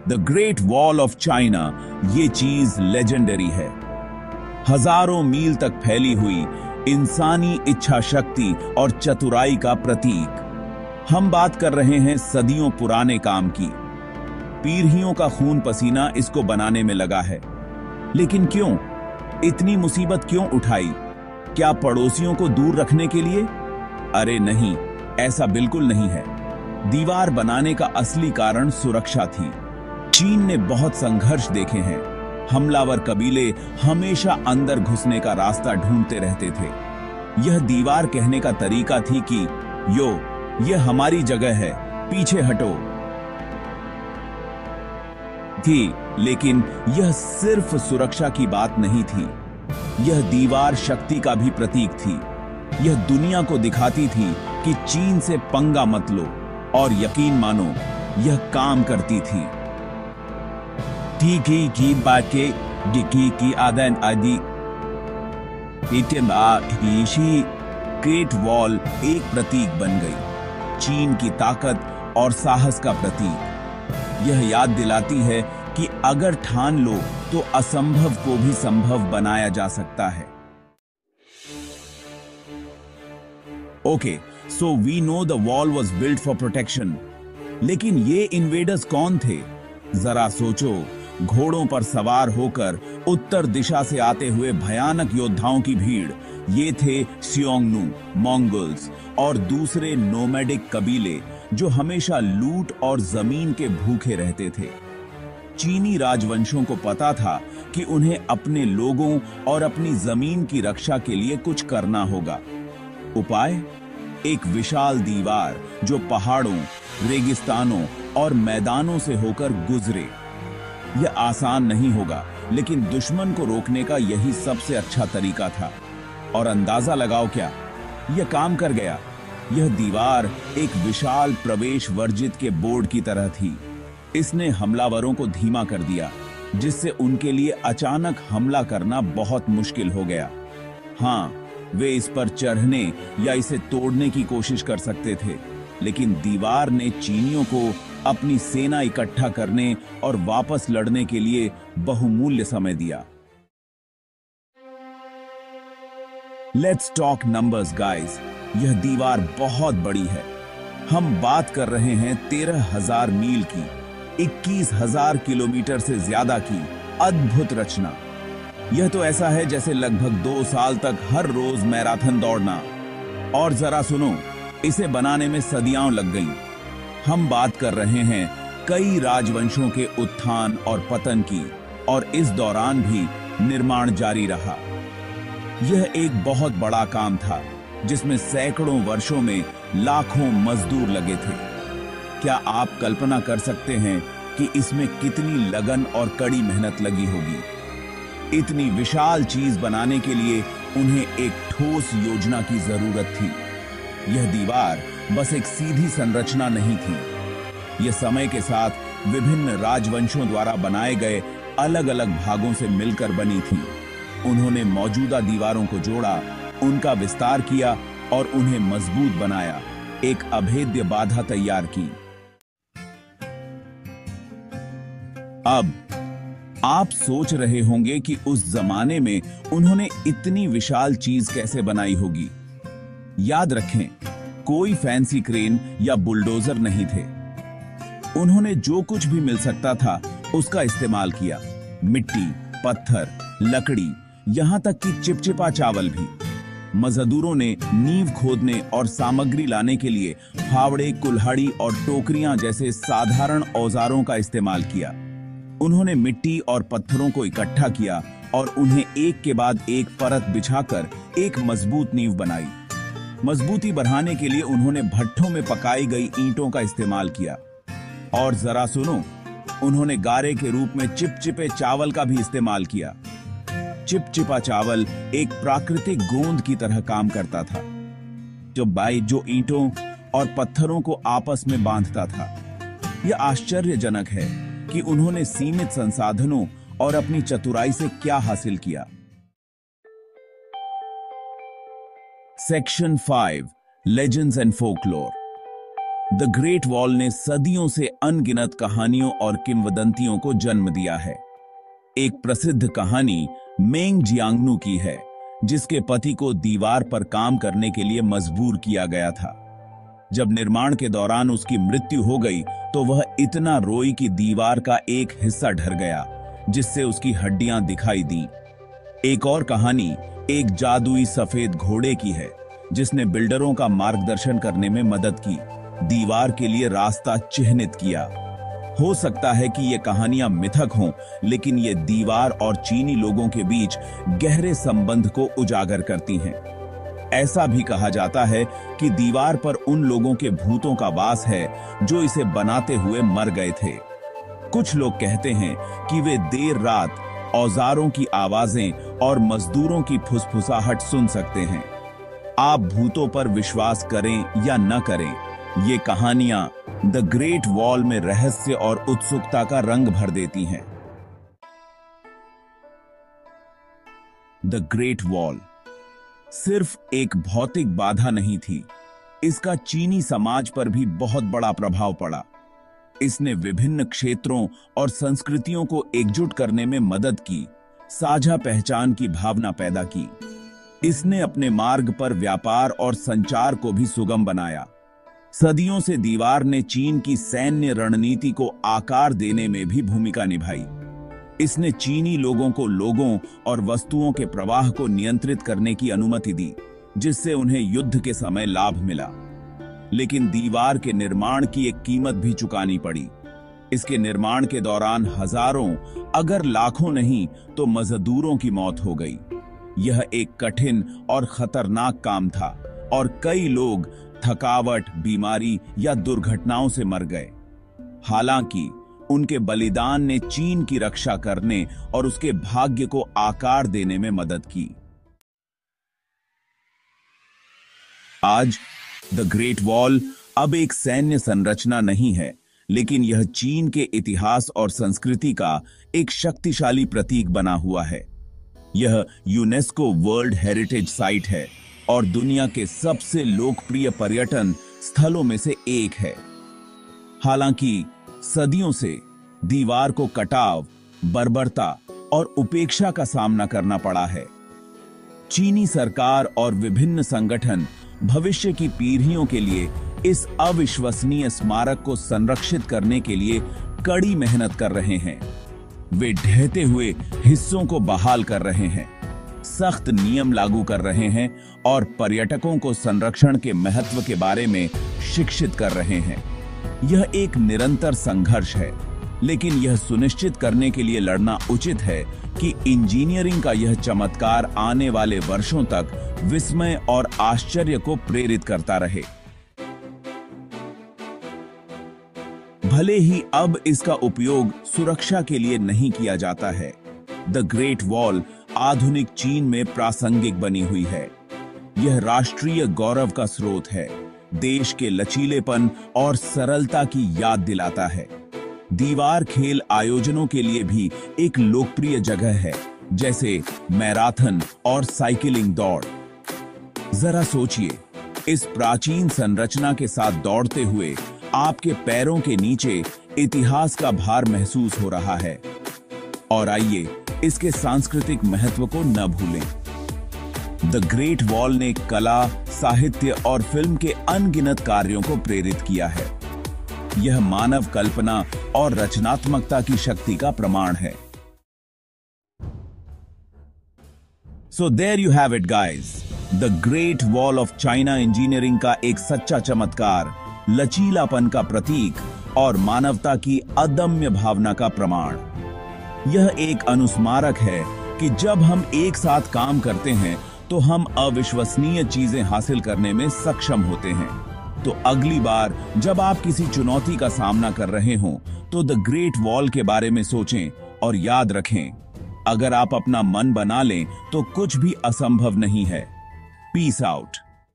The great wall of China ये चीज legendary है। हजारों मील तक फैली हुई इंसानी इच्छा शक्ति और चतुराई का प्रतीक। हम बात कर रहे हैं सदियों पुराने काम की। पीढ़ियों का खून पसीना इसको बनाने में लगा है। लेकिन क्यों? इतनी मुसीबत क्यों उठाई? क्या पड़ोसियों को दूर रखने के लिए? अरे नहीं, ऐसा बिल्कुल नहीं है। दीवार बनाने का असली कारण सुरक्षा थी। चीन ने बहुत संघर्ष देखे हैं। हमलावर कबीले हमेशा अंदर घुसने का रास्ता ढूंढते रहते थे। यह दीवार कहने का तरीका थी कि यह हमारी जगह है, पीछे हटो थी। लेकिन यह सिर्फ सुरक्षा की बात नहीं थी। यह दीवार शक्ति का भी प्रतीक थी। यह दुनिया को दिखाती थी कि चीन से पंगा मत लो, और यकीन मानो यह काम करती थी। की बातें की आदन आदि ग्रेट वॉल एक प्रतीक बन गई, चीन की ताकत और साहस का प्रतीक। यह याद दिलाती है कि अगर ठान लो तो असंभव को भी संभव बनाया जा सकता है। Okay, so we know the wall was built for protection. लेकिन ये इन्वेडर्स कौन थे? जरा सोचो। घोड़ों पर सवार होकर उत्तर दिशा से आते हुए भयानक योद्धाओं की भीड़। ये थे सियोंगनू, मंगोल्स और दूसरे नोमैडिक कबीले जो हमेशा लूट और जमीन के भूखे रहते थे। चीनी राजवंशों को पता था कि उन्हें अपने लोगों और अपनी जमीन की रक्षा के लिए कुछ करना होगा। उपाय? एक विशाल दीवार जो पहाड़ों, रेगिस्तानों और मैदानों से होकर गुजरे। यह आसान नहीं होगा, लेकिन दुश्मन को रोकने का यही सबसे अच्छा तरीका था। और अंदाजा लगाओ क्या, यह काम कर गया। यह दीवार एक विशाल प्रवेश वर्जित के बोर्ड की तरह थी। इसने हमलावरों को धीमा कर दिया, जिससे उनके लिए अचानक हमला करना बहुत मुश्किल हो गया। हाँ, वे इस पर चढ़ने या इसे तोड़ने की कोशिश कर सकते थे, लेकिन दीवार ने चीनियों को अपनी सेना इकट्ठा करने और वापस लड़ने के लिए बहुमूल्य समय दिया। Let's talk numbers guys. यह दीवार बहुत बड़ी है। हम बात कर रहे हैं 13,000 मील की, 21,000 किलोमीटर से ज्यादा की अद्भुत रचना। यह तो ऐसा है जैसे लगभग 2 साल तक हर रोज मैराथन दौड़ना। और जरा सुनो, इसे बनाने में सदियां लग गईं। हम बात कर रहे हैं कई राजवंशों के उत्थान और पतन की, और इस दौरान भी निर्माण जारी रहा। यह एक बहुत बड़ा काम था, जिसमें सैकड़ों वर्षों में लाखों मजदूर लगे थे। क्या आप कल्पना कर सकते हैं कि इसमें कितनी लगन और कड़ी मेहनत लगी होगी? इतनी विशाल चीज बनाने के लिए उन्हें एक ठोस योजना की जरूरत थी। यह दीवार बस एक सीधी संरचना नहीं थी। यह समय के साथ विभिन्न राजवंशों द्वारा बनाए गए अलग अलग भागों से मिलकर बनी थी। उन्होंने मौजूदा दीवारों को जोड़ा, उनका विस्तार किया और उन्हें मजबूत बनाया, एक अभेद्य बाधा तैयार की। अब आप सोच रहे होंगे कि उस जमाने में उन्होंने इतनी विशाल चीज कैसे बनाई होगी। याद रखें, कोई फैंसी क्रेन या बुलडोजर नहीं थे। उन्होंने जो कुछ भी मिल सकता था उसका इस्तेमाल किया। मिट्टी, पत्थर, लकड़ी, यहां तक कि चिपचिपा चावल भी। मजदूरों ने नींव खोदने और सामग्री लाने के लिए फावड़े, कुल्हाड़ी और टोकरियां जैसे साधारण औजारों का इस्तेमाल किया। उन्होंने मिट्टी और पत्थरों को इकट्ठा किया और उन्हें एक के बाद एक परत बिछाकर एक मजबूत नींव बनाई। मजबूती बढ़ाने के लिए उन्होंने भट्ठों में पकाई गई ईंटों का इस्तेमाल किया। और जरा सुनो, उन्होंने गारे के रूप में चिपचिपे चावल का भी इस्तेमाल किया। चिपचिपा चावल एक प्राकृतिक गोंद की तरह काम करता था, जो ईंटों और पत्थरों को आपस में बांधता था। यह आश्चर्यजनक है कि उन्होंने सीमित संसाधनों और अपनी चतुराई से क्या हासिल किया। Section 5, legends and folklore. The great wall ने सदियों से अनगिनत कहानियों और किंवदंतियों को जन्म दिया है। एक प्रसिद्ध कहानी मेंग जियांगनू की है, जिसके पति को दीवार पर काम करने के लिए मजबूर किया गया था। जब निर्माण के दौरान उसकी मृत्यु हो गई तो वह इतना रोई कि दीवार का एक हिस्सा ढर गया, जिससे उसकी हड्डियां दिखाई दी। एक और कहानी एक जादुई सफेद घोड़े की है, जिसने बिल्डरों का मार्गदर्शन करने में मदद की, दीवार के लिए रास्ता चिह्नित किया। हो सकता है कि ये कहानियां मिथक हों, लेकिन ये दीवार और चीनी लोगों के बीच गहरे संबंध को उजागर करती हैं। ऐसा भी कहा जाता है कि दीवार पर उन लोगों के भूतों का वास है जो इसे बनाते हुए मर गए थे। कुछ लोग कहते हैं कि वे देर रात औजारों की आवाजें और मजदूरों की फुसफुसाहट सुन सकते हैं। आप भूतों पर विश्वास करें या न करें, ये कहानियां द ग्रेट वॉल में रहस्य और उत्सुकता का रंग भर देती हैं। द ग्रेट वॉल सिर्फ एक भौतिक बाधा नहीं थी, इसका चीनी समाज पर भी बहुत बड़ा प्रभाव पड़ा। इसने विभिन्न क्षेत्रों और संस्कृतियों को एकजुट करने में मदद की, साझा पहचान की भावना पैदा की। इसने अपने मार्ग पर व्यापार और संचार को भी सुगम बनाया। सदियों से दीवार ने चीन की सैन्य रणनीति को आकार देने में भी भूमिका निभाई। इसने चीनी लोगों को लोगों और वस्तुओं के प्रवाह को नियंत्रित करने की अनुमति दी, जिससे उन्हें युद्ध के समय लाभ मिला। लेकिन दीवार के निर्माण की एक कीमत भी चुकानी पड़ी। इसके निर्माण के दौरान हजारों, अगर लाखों नहीं तो मजदूरों की मौत हो गई। यह एक कठिन और खतरनाक काम था और कई लोग थकावट, बीमारी या दुर्घटनाओं से मर गए। हालांकि उनके बलिदान ने चीन की रक्षा करने और उसके भाग्य को आकार देने में मदद की। आज द ग्रेट वॉल अब एक सैन्य संरचना नहीं है, लेकिन यह चीन के इतिहास और संस्कृति का एक शक्तिशाली प्रतीक बना हुआ है। यह यूनेस्को वर्ल्ड हेरिटेज साइट है और दुनिया के सबसे लोकप्रिय पर्यटन स्थलों में से एक है। हालांकि सदियों से दीवार को कटाव, बर्बरता और उपेक्षा का सामना करना पड़ा है। चीनी सरकार और विभिन्न संगठन भविष्य की पीढ़ियों के लिए इस अविश्वसनीय स्मारक को संरक्षित करने के लिए कड़ी मेहनत कर रहे हैं। वे ढहते हुए हिस्सों को बहाल कर रहे हैं, सख्त नियम लागू कर रहे हैं और पर्यटकों को संरक्षण के महत्व के बारे में शिक्षित कर रहे हैं। यह एक निरंतर संघर्ष है, लेकिन यह सुनिश्चित करने के लिए लड़ना उचित है कि इंजीनियरिंग का यह चमत्कार आने वाले वर्षों तक विस्मय और आश्चर्य को प्रेरित करता रहे। भले ही अब इसका उपयोग सुरक्षा के लिए नहीं किया जाता है, द ग्रेट वॉल आधुनिक चीन में प्रासंगिक बनी हुई है। यह राष्ट्रीय गौरव का स्रोत है, देश के लचीलेपन और सरलता की याद दिलाता है। दीवार खेल आयोजनों के लिए भी एक लोकप्रिय जगह है, जैसे मैराथन और साइकिलिंग दौड़। जरा सोचिए, इस प्राचीन संरचना के साथ दौड़ते हुए आपके पैरों के नीचे इतिहास का भार महसूस हो रहा है। और आइए इसके सांस्कृतिक महत्व को न भूलें। द ग्रेट वॉल ने कला, साहित्य और फिल्म के अनगिनत कार्यों को प्रेरित किया है। यह मानव कल्पना और रचनात्मकता की शक्ति का प्रमाण है। So there you have it, guys. The Great Wall of China engineering का एक सच्चा चमत्कार, लचीलापन का प्रतीक और मानवता की अदम्य भावना का प्रमाण। यह एक अनुस्मारक है कि जब हम एक साथ काम करते हैं तो हम अविश्वसनीय चीजें हासिल करने में सक्षम होते हैं। तो अगली बार जब आप किसी चुनौती का सामना कर रहे हों तो द ग्रेट वॉल के बारे में सोचें और याद रखें, अगर आप अपना मन बना लें तो कुछ भी असंभव नहीं है। Peace out.